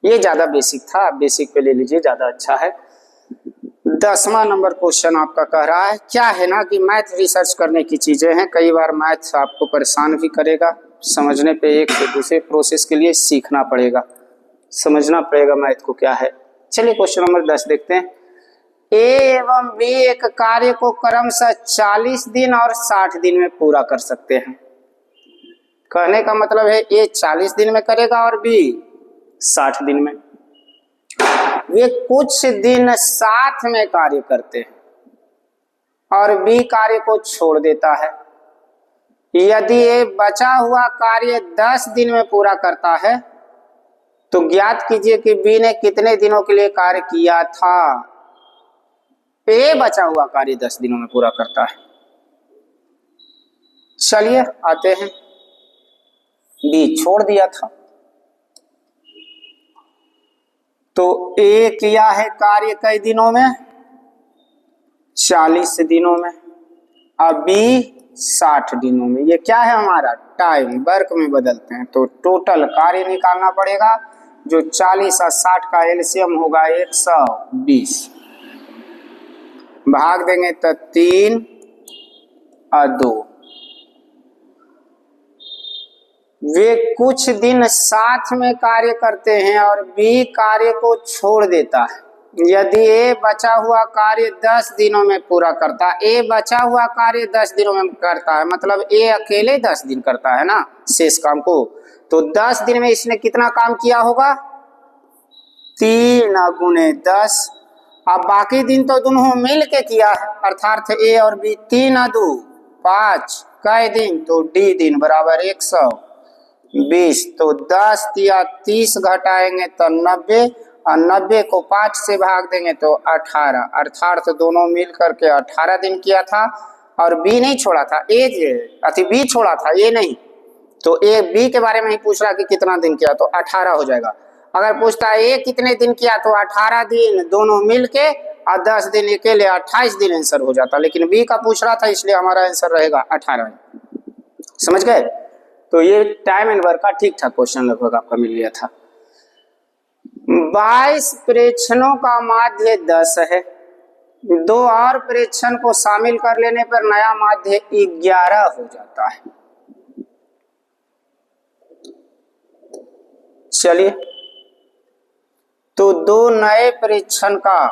ये ज्यादा बेसिक था, बेसिक पे ले लीजिए, ज्यादा अच्छा है। 10वां नंबर क्वेश्चन आपका कह रहा है, क्या है ना कि मैथ रिसर्च करने की चीजें हैं, कई बार मैथ आपको परेशान भी करेगा, समझने पे एक से दूसरे प्रोसेस के लिए सीखना पड़ेगा, समझना पड़ेगा मैथ को क्या है। चलिए क्वेश्चन नंबर 10 देखते हैं। ए एवं बी एक कार्य को क्रमशः 40 दिन और 60 दिन में पूरा कर सकते हैं। कहने का मतलब है ए 40 दिन में करेगा और बी 60 दिन में। वे कुछ दिन साथ में कार्य करते हैं और बी कार्य को छोड़ देता है। यदि ए बचा हुआ कार्य 10 दिन में पूरा करता है तो ज्ञात कीजिए कि बी ने कितने दिनों के लिए कार्य किया था। ए बचा हुआ कार्य 10 दिनों में पूरा करता है। चलिए आते हैं, बी छोड़ दिया था, तो ए किया है कार्य कई दिनों में? 40 दिनों में। अब बी 60 दिनों में। ये क्या है हमारा? टाइम, वर्क में बदलते हैं तो टोटल कार्य निकालना पड़ेगा, जो 40 और 60 का एलसीएम होगा 120। भाग देंगे तो 3 और 2। वे कुछ दिन साथ में कार्य करते हैं और बी कार्य को छोड़ देता है। यदि ए बचा हुआ कार्य 10 दिनों में पूरा करता है, ए बचा हुआ कार्य 10 दिनों में करता है, मतलब ए अकेले 10 दिन करता है ना शेष काम को, तो 10 दिन में इसने कितना काम किया होगा? 3 गुने 10। अब बाकी दिन तो दोनों मिल के किया है, अर्थात ए और बी। 3 और 2 5, कई दिन? तो डी दिन बराबर 120। तो 10 या 30 घटाएंगे तो 90, और 90 को 5 से भाग देंगे तो 18, अर्थात दोनों मिल करके 18 दिन किया था। और बी नहीं छोड़ा था, बी छोड़ा था, ए नहीं। तो ए बी के बारे में ही पूछ रहा कि कितना दिन किया, तो 18 हो जाएगा। अगर पूछता है ए कितने दिन किया, तो 18 दिन दोनों मिल के, और 10 दिन अकेले 28 दिन आंसर हो जाता। लेकिन बी का पूछ रहा था इसलिए हमारा आंसर रहेगा 18। समझ गए? तो ये टाइम एंड वर्क का ठीक ठाक क्वेश्चन लगभग आपका मिल गया था। 22 प्रेक्षणों का माध्य 10 है। 2 और प्रेक्षण को शामिल कर लेने पर नया माध्य 11 हो जाता है। चलिए तो 2 नए प्रेक्षण का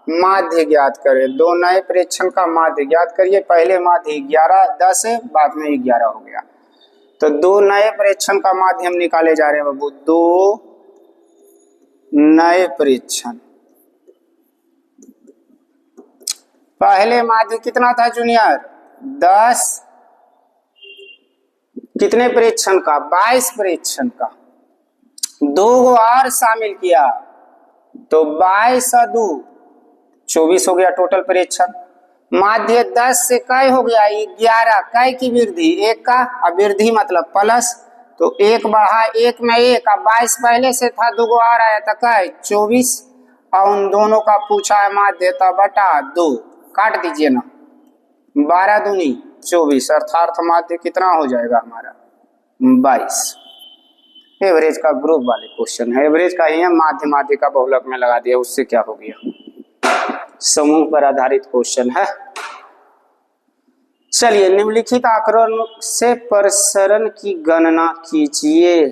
माध्य ज्ञात करें। 2 नए प्रेक्षण का माध्य ज्ञात करिए। पहले माध्य 11 10 है, बाद में 11 हो गया। तो 2 नए प्रेक्षण का माध्य हम निकाले जा रहे हैं बाबू। 2 नए प्रेक्षण। पहले माध्य कितना था जूनियर? 10। कितने प्रेक्षण का? 22 प्रेक्षण का। 2 और शामिल किया तो 22 और 2 24 हो गया टोटल प्रेक्षण। माध्य 10 से कै हो गया? 11। कै की वृद्धि? 1 का, अब वृद्धि मतलब प्लस, तो एक बढ़ा एक में एक, अब 22 पहले से था, दुगो आ रहा है तो क्या है 24, और उन दोनों का पूछा है माध्य तो बटा 2, काट दीजिए ना, 12 दूनी 24, अर्थात माध्य कितना हो जाएगा हमारा 22। एवरेज का ग्रुप वाले क्वेश्चन है, एवरेज का ही है, माध्य माध्य का बहुलक में लगा दिया, उससे क्या हो गया, समूह पर आधारित क्वेश्चन है। चलिए निम्नलिखित आंकड़ों से प्रसरण की गणना कीजिए।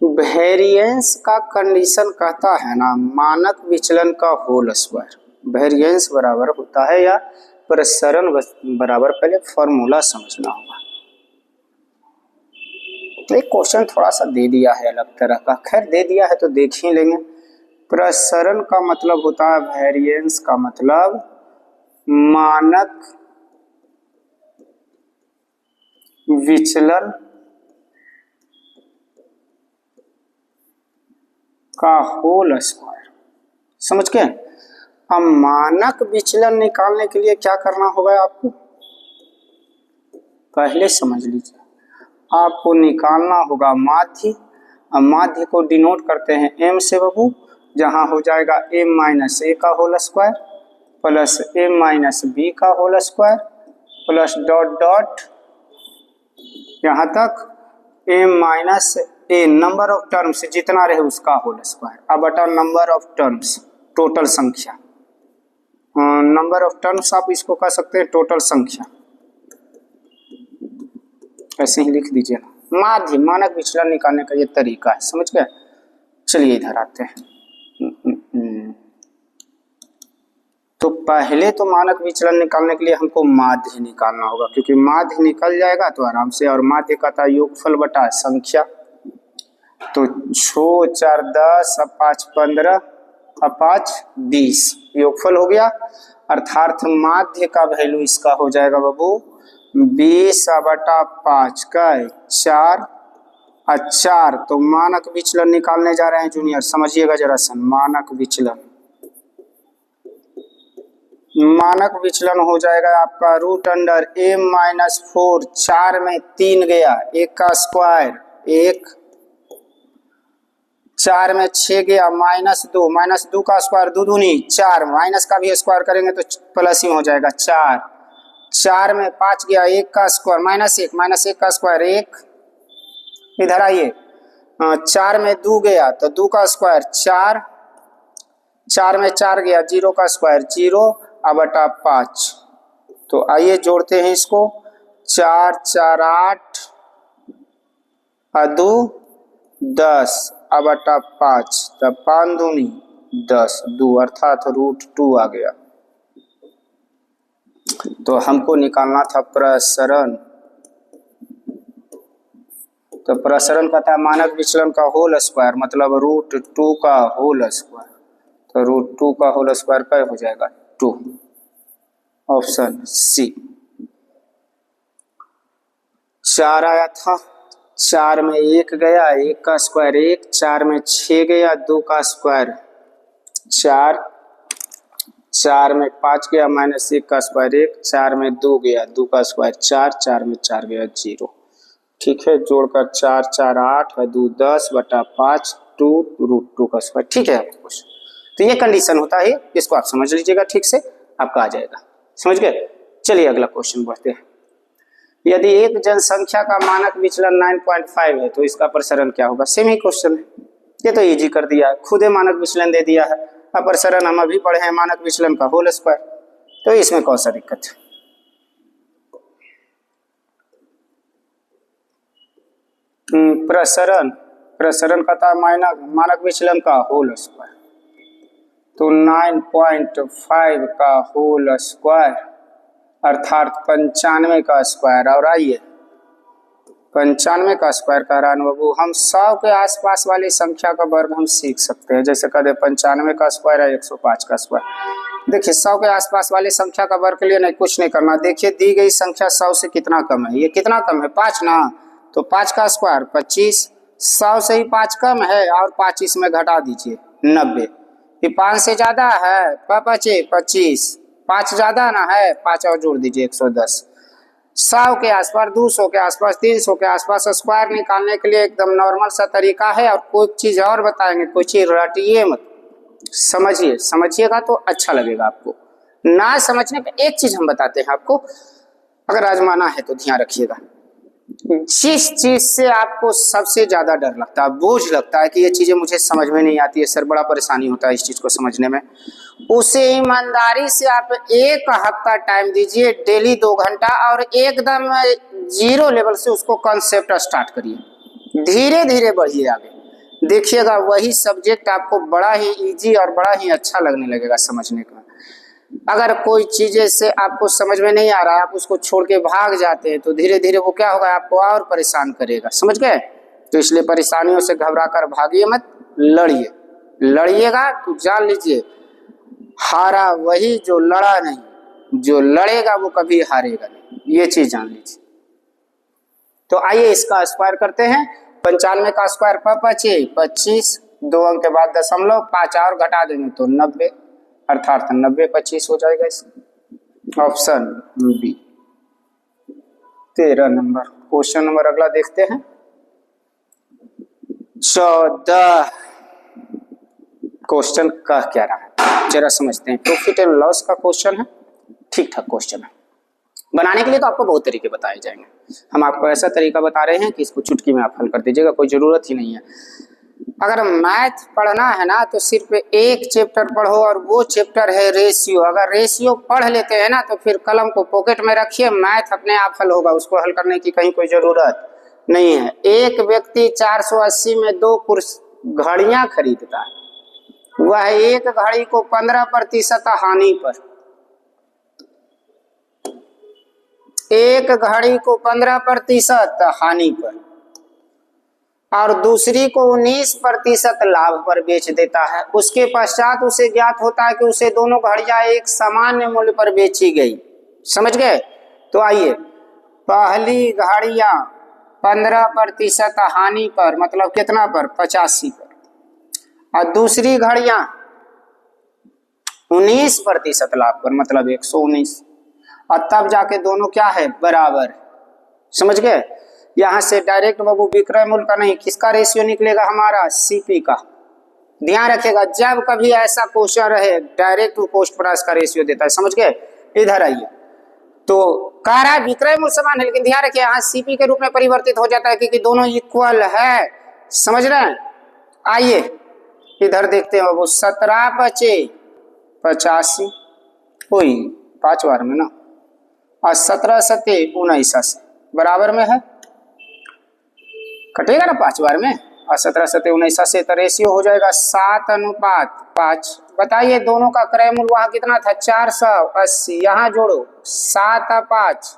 वेरिएंस का कंडीशन कहता है ना मानक विचलन का होल स्क्वायर, वेरिएंस बराबर होता है या प्रसरण बराबर, पहले फॉर्मूला समझना होगा। तो एक क्वेश्चन थोड़ा सा दे दिया है अलग तरह का, खैर दे दिया है तो देख ही लेंगे। प्रसरण का मतलब होता है, वेरिएंस का मतलब मानक विचलन का होल स्क्वायर, समझ के। अब मानक विचलन निकालने के लिए क्या करना होगा आपको, पहले समझ लीजिए, आपको निकालना होगा माध्य। अब माध्य को डिनोट करते हैं m से बाबू, जहां हो जाएगा m माइनस a का whole square plus m minus b का whole square plus dot dot यहाँ तक m minus a, number of terms जितना रहे उसका होल स्क्वायर। अब बटा नंबर ऑफ टर्म्स, टोटल संख्या, नंबर ऑफ टर्म्स आप इसको कह सकते हैं टोटल संख्या, ऐसे ही लिख दीजिए ना। माध्य मानक विचलन निकालने का ये तरीका है, समझ गए। चलिए इधर आते हैं। तो पहले तो मानक विचलन निकालने के लिए हमको माध्य निकालना होगा, क्योंकि माध्य निकल जाएगा तो आराम से, और माध्य का था योगफल बटा संख्या। तो 6 4 10 अब 5 15 अब 5 20 योगफल हो गया, अर्थात माध्य का वैल्यू इसका हो जाएगा बाबू 20 बटा 5 का 4 और 4। तो मानक विचलन निकालने जा रहे हैं जूनियर, समझिएगा जरा सन। मानक विचलन, मानक विचलन हो जाएगा आपका रूट अंडर m माइनस 4, 4 में 3 गया, 1 का स्क्वायर 1, 4 में 6 गया माइनस 2 का स्क्वायर 2 दूनी 4, माइनस का भी स्क्वायर करेंगे तो प्लस ही हो जाएगा 4, 4 में 5 गया 1 का स्क्वायर माइनस 1 का स्क्वायर 1, इधर आइए 4 में 2 गया तो 2 का स्क्वायर 4, 4 में 4 गया 0 का स्क्वायर 0 अब बटा 5। तो आइए जोड़ते हैं इसको, 4 4 8 और 2 10 अब बटा 5, तब 5 दूनी 10 2 अर्थात रूट 2 आ गया। तो हमको निकालना था प्रसरण, तो प्रसरण का था मानक विचलन का होल स्क्वायर मतलब रूट 2 का होल स्क्वायर। तो रूट 2 का होल स्क्वायर क्या हो जाएगा 2, ऑप्शन सी। 4 आया था, 4 में 1 गया 1 का स्क्वायर 1, 4 में 6 गया 2 का स्क्वायर 4, 4 में 5 गया माइनस 1 का स्क्वायर 1, 4 में 2 गया 2 का स्क्वायर 4, 4 में 4 गया 0। ठीक है, जोड़कर 4 4 8 और 2 10 बटा 5 2 रूट 2 का स्क्वायर। ठीक है, तो ये कंडीशन होता है, इसको आप समझ लीजिएगा ठीक से, आपका आ जाएगा, समझ गए। चलिए अगला क्वेश्चन बढ़ते हैं। यदि एक जनसंख्या का मानक विचलन 9.5 है तो इसका प्रसरण क्या होगा। सेम ही क्वेश्चन है, ये तो इजी कर दिया है, खुद ही मानक विचलन दे दिया है। अब प्रसरण हम अभी पढ़े हैं मानक विचलन का होल स्क्वायर, तो इसमें कौन सा दिक्कत है। प्रसरण का था मानक विचलन का होल स्क्वायर, तो 9.5 का होल स्क्वायर अर्थात 95 का स्क्वायर। और आइए 95 का स्क्वायर कह रहा है बाबू, हम 100 के आसपास वाली संख्या का वर्ग हम सीख सकते हैं। जैसे कहते 95 का स्क्वायर है 105 का स्क्वायर। देखिए 100 के आसपास वाली संख्या का वर्ग के लिए नहीं कुछ नहीं करना। देखिए दी गई संख्या 100 से कितना कम है, ये कितना कम है 5 ना, तो 5 का स्क्वायर 25, 100 से ही 5 कम है और 5 इसमें घटा दीजिए 90। ये 5 से ज्यादा है 25, 5 ज्यादा ना है 5 और जोड़ दीजिए 110। 100 के आसपास, 200 के आसपास, 300 के आसपास स्क्वायर निकालने के लिए एकदम नॉर्मल सा तरीका है। और कोई चीज और बताएंगे, कोई चीज रटिए मत, समझिए, समझिएगा तो अच्छा लगेगा आपको। ना समझने पे एक चीज हम बताते हैं आपको, अगर आजमाना है तो ध्यान रखिएगा। जिस चीज से आपको सबसे ज्यादा डर लगता है, बोझ लगता है कि ये चीजें मुझे समझ में नहीं आती है सर, बड़ा परेशानी होता है इस चीज को समझने में, उसे ईमानदारी से आप 1 हफ्ता टाइम दीजिए, डेली 2 घंटा, और एकदम 0 लेवल से उसको कॉन्सेप्ट स्टार्ट करिए, धीरे धीरे बढ़िए आगे, देखिएगा वही सब्जेक्ट आपको बड़ा ही इजी और बड़ा ही अच्छा लगने लगेगा समझने का। अगर कोई चीजें से आपको समझ में नहीं आ रहा है, आप उसको छोड़ के भाग जाते हैं, तो धीरे धीरे वो क्या होगा, आपको और परेशान करेगा, समझ गए। तो इसलिए परेशानियों से घबरा कर भागिए मत, लड़िए, लड़िएगा तो जान लीजिए हारा वही जो लड़ा नहीं, जो लड़ेगा वो कभी हारेगा नहीं, ये चीज जान लीजिए। तो आइए इसका स्क्वायर करते हैं। 95 का स्क्वायर 25, 2 अंक के बाद दशमलव, 5 और घटा देंगे तो 90, अर्थात 90 25 हो जाएगा इसका। Option B 13 number. Question number अगला देखते हैं 14। क्वेश्चन का क्या रहा है जरा समझते हैं। प्रॉफिट एंड लॉस का क्वेश्चन है, ठीक ठाक क्वेश्चन है। बनाने के लिए तो आपको बहुत तरीके बताए जाएंगे, हम आपको ऐसा तरीका बता रहे हैं कि इसको चुटकी में आप हल कर दीजिएगा, कोई जरूरत ही नहीं है। अगर मैथ पढ़ना है ना तो सिर्फ एक चैप्टर पढ़ो, और वो चैप्टर है रेशियो। अगर रेशियो पढ़ लेते हैं ना तो फिर कलम को पॉकेट में रखिए, मैथ अपने आप हल होगा, उसको हल करने की कहीं कोई जरूरत नहीं है। एक व्यक्ति 480 में 2 घड़ियां खरीदता है, वह एक घड़ी को 15% हानि पर, एक घड़ी को 15% हानि पर और दूसरी को 19% लाभ पर बेच देता है। उसके पश्चात उसे ज्ञात होता है कि उसे दोनों घड़ियां एक सामान्य मूल्य पर बेची गई। समझ गए। तो आइए, पहली घड़ियां 15% हानि पर, मतलब कितना पर, 85 पर, और दूसरी घड़ियां 19% लाभ पर, मतलब 119, और तब जाके दोनों क्या है, बराबर। समझ गए। यहां से डायरेक्ट बाबू विक्रय मूल्य का नहीं, किसका रेशियो निकलेगा, हमारा सीपी का। ध्यान रखिएगा, जब कभी ऐसा क्वेश्चन रहे डायरेक्ट कॉस्ट प्राइस का रेशियो देता है। समझ गए। इधर आइए, तो कह रहा है विक्रय मूल्य समान है, लेकिन ध्यान रखिए यहाँ सीपी के रूप में परिवर्तित हो जाता है क्योंकि दोनों इक्वल है। समझ रहे हैं। आइए इधर देखते हैं बाबू, 17 बचे 85, वही 5 बार में ना, और 17 सते 19 बराबर में है, कटेगा ना 5 बार में, और 17 सते 19 से तो रेशियो हो जाएगा 7:5। बताइए दोनों का क्रय मूल्य वहां कितना था, 480, यहाँ जोड़ो 7×5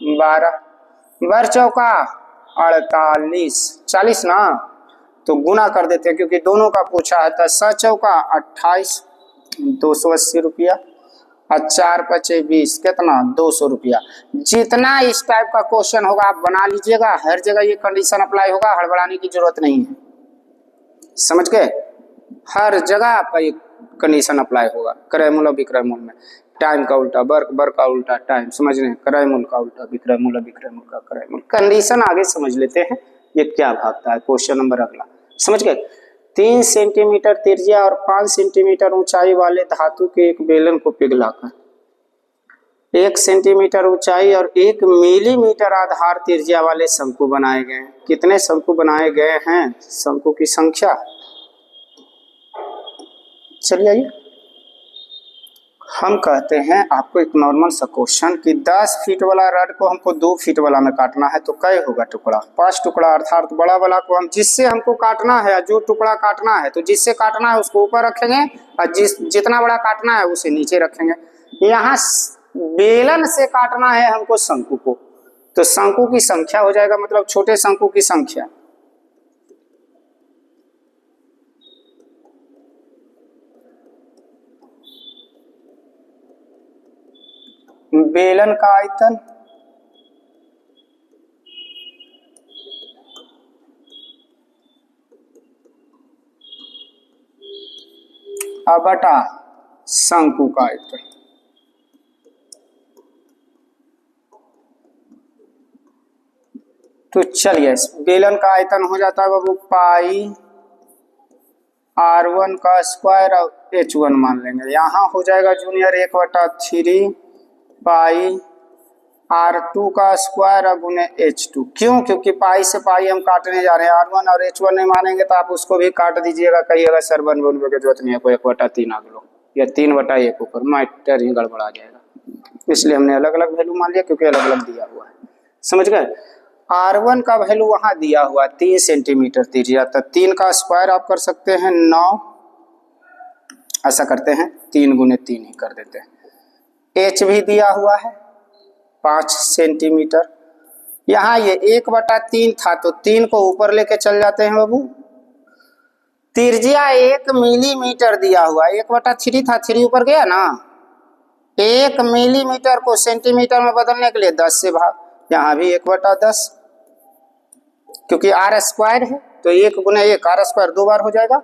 12, बर चौका 48, 40 ना, तो गुना कर देते हैं क्योंकि दोनों का पूछा है। तो 7 चौका 28, 280 रुपया, और 4 पचे 20, कितना, 200 रुपया। जितना इस टाइप का क्वेश्चन होगा आप बना लीजिएगा, हर जगह ये कंडीशन अप्लाई होगा, हड़बड़ाने की जरूरत नहीं है। समझ गए। हर जगह आपका ये कंडीशन अप्लाई होगा। क्रय मूल्य विक्रय मूल्य में टाइम का उल्टा वर्क, वर्क का उल्टा टाइम, समझ रहे हैं। क्रय मूल्य का उल्टा विक्रय मूल्य, विक्रय मूल्य का क्रय मूल्य। कंडीशन आगे समझ लेते हैं ये क्या भागता है। क्वेश्चन नंबर अगला समझ गए। 3 सेंटीमीटर त्रिज्या और 5 सेंटीमीटर ऊंचाई वाले धातु के एक बेलन को पिघलाकर 1 सेंटीमीटर ऊंचाई और 1 मिलीमीटर आधार त्रिज्या वाले शंकु बनाए गए हैं। कितने शंकु बनाए गए हैं, शंकु की संख्या। चलिए आइए, हम कहते हैं आपको एक नॉर्मल सा क्वेश्चन कि 10 फीट वाला रड को हमको 2 फीट वाला में काटना है, तो कै होगा टुकड़ा, 5 टुकड़ा। अर्थात बड़ा वाला को हम जिससे हमको काटना है, जो टुकड़ा काटना है, तो जिससे काटना है उसको ऊपर रखेंगे, और जितना बड़ा काटना है उसे नीचे रखेंगे। यहाँ बेलन से काटना है हमको शंकु को, तो शंकु की संख्या हो जाएगा, मतलब छोटे शंकु की संख्या। बेलन का आयतन बटा शंकु का आयतन। तो चलिए बेलन का आयतन हो जाता है बाबू पाई R1 का स्क्वायर और H1 मान लेंगे। यहाँ हो जाएगा जूनियर 1/3 पाई R2 का स्क्वायर गुने H2। क्यों? क्योंकि पाई से पाई हम काटने जा रहे हैं, R1 और H1 नहीं मानेंगे तो आप उसको भी काट दीजिएगा, कहिएगा सर वन की जरूरत नहीं है, कोई 1/3 आगे लो या 3/1 ऊपर, मैटर ही गड़बड़ा जाएगा। इसलिए हमने अलग अलग वैल्यू मान लिया क्योंकि अलग अलग दिया हुआ है। समझ गए? R1 का वैल्यू वहां दिया हुआ 3 सेंटीमीटर त्रिज्या, तो 3 का स्क्वायर आप कर सकते हैं 9, ऐसा करते हैं 3 गुने 3 ही कर देते हैं। H भी दिया हुआ है 5 सेंटीमीटर। यहाँ ये 1/3 था तो 3 को ऊपर लेके चल जाते हैं बाबू। त्रिज्या 1 मिलीमीटर दिया हुआ, 1/3 था, 3 ऊपर गया ना, 1 मिलीमीटर को सेंटीमीटर में बदलने के लिए 10 से भाग, यहाँ भी 1/10, क्योंकि R स्क्वायर है तो 1 गुने 1 R स्क्वायर 2 बार हो जाएगा।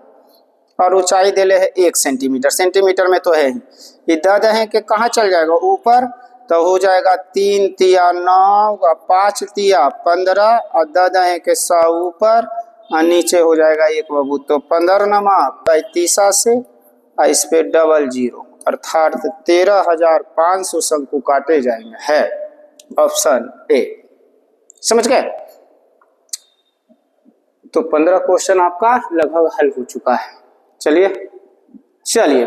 और ऊंचाई दे ले है 1 सेंटीमीटर, सेंटीमीटर में तो है ही, ये दर्द है कि कहाँ चल जाएगा ऊपर, तो हो जाएगा 3 तिया 9, 5 तिया 15 और दर्द है कि 100 ऊपर और नीचे हो जाएगा 1 बाबू, तो 15 नमा 35 से और इस पे डबल 0 अर्थात 13,500 शंकु काटे जाएंगे, है ऑप्शन ए। समझ गए? तो 15 क्वेश्चन आपका लगभग हल हो चुका है। चलिए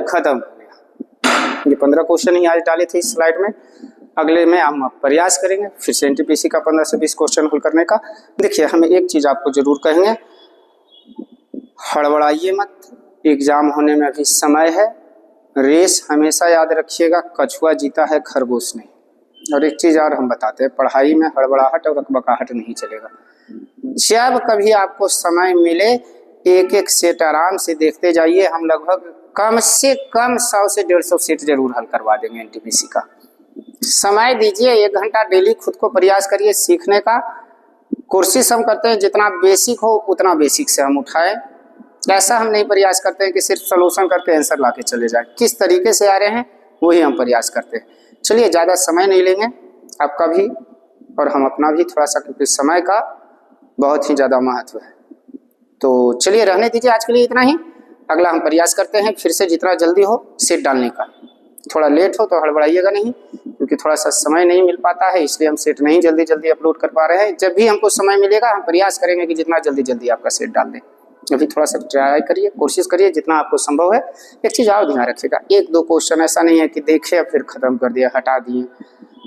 खत्म हो गया। ये 15 क्वेश्चन ही आज डाले थे इस स्लाइड में, अगले में हम प्रयास करेंगे फिर से एनटीपीसी का 15 से 20 क्वेश्चन हल करने का। देखिए हमें एक चीज आपको जरूर कहेंगे, हड़बड़ाइए मत, एग्जाम होने में अभी समय है, रेस हमेशा याद रखिएगा, कछुआ जीता है खरगोश नहीं। और एक चीज और हम बताते हैं, पढ़ाई में हड़बड़ाहट और अकबकाहट नहीं चलेगा। जब कभी आपको समय मिले एक एक सेट आराम से देखते जाइए, हम लगभग कम से कम 100 से 150 सेट जरूर हल करवा देंगे एनटीपीसी का। समय दीजिए, 1 घंटा डेली खुद को प्रयास करिए सीखने का। कोशिश हम करते हैं जितना बेसिक हो उतना बेसिक से हम उठाएं, ऐसा हम नहीं प्रयास करते हैं कि सिर्फ सॉल्यूशन करके आंसर लाके चले जाए। किस तरीके से आ रहे हैं वही हम प्रयास करते हैं। चलिए ज़्यादा समय नहीं लेंगे आपका भी और हम अपना भी थोड़ा सा, क्योंकि समय का बहुत ही ज़्यादा महत्व है। तो चलिए रहने दीजिए आज के लिए इतना ही। अगला हम प्रयास करते हैं फिर से जितना जल्दी हो सेट डालने का। थोड़ा लेट हो तो हड़बड़ाइएगा नहीं, क्योंकि थोड़ा सा समय नहीं मिल पाता है, इसलिए हम सेट नहीं जल्दी अपलोड कर पा रहे हैं। जब भी हमको समय मिलेगा हम प्रयास करेंगे कि जितना जल्दी आपका सेट डाल दें। अभी थोड़ा सा ट्राई करिए, कोशिश करिए जितना आपको संभव है। एक चीज़ और ध्यान रखिएगा, 1-2 क्वेश्चन ऐसा नहीं है कि देखे फिर खत्म कर दिया, हटा दिए,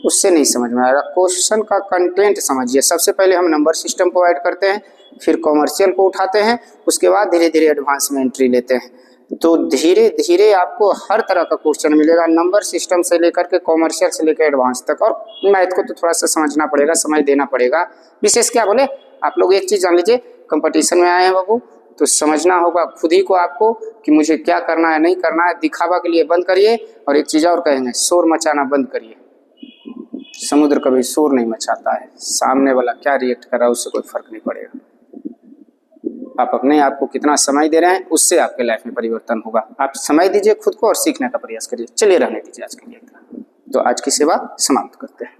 उससे नहीं समझ में आएगा। क्वेश्चन का कंटेंट समझिए। सबसे पहले हम नंबर सिस्टम को ऐड करते हैं, फिर कॉमर्शियल को उठाते हैं, उसके बाद धीरे धीरे एडवांस में एंट्री लेते हैं। तो धीरे धीरे आपको हर तरह का क्वेश्चन मिलेगा, नंबर सिस्टम से लेकर के कॉमर्शियल से लेकर एडवांस तक। और मैथ को तो थोड़ा सा समझना पड़ेगा, समय देना पड़ेगा। विशेष क्या बोले, आप लोग एक चीज़ जान लीजिए, कंपटीशन में आए हैं बाबू तो समझना होगा खुद ही को आपको कि मुझे क्या करना है नहीं करना है। दिखावा के लिए बंद करिए। और एक चीज़ और कहेंगे, शोर मचाना बंद करिए। समुद्र कभी शोर नहीं मचाता है, सामने वाला क्या रिएक्ट कर रहा है उससे कोई फर्क नहीं पड़ेगा। आप अपने आप को कितना समय दे रहे हैं उससे आपके लाइफ में परिवर्तन होगा। आप समय दीजिए खुद को और सीखने का प्रयास करिए। चलिए रहने दीजिए आज के लिए, तो आज की सेवा समाप्त करते हैं।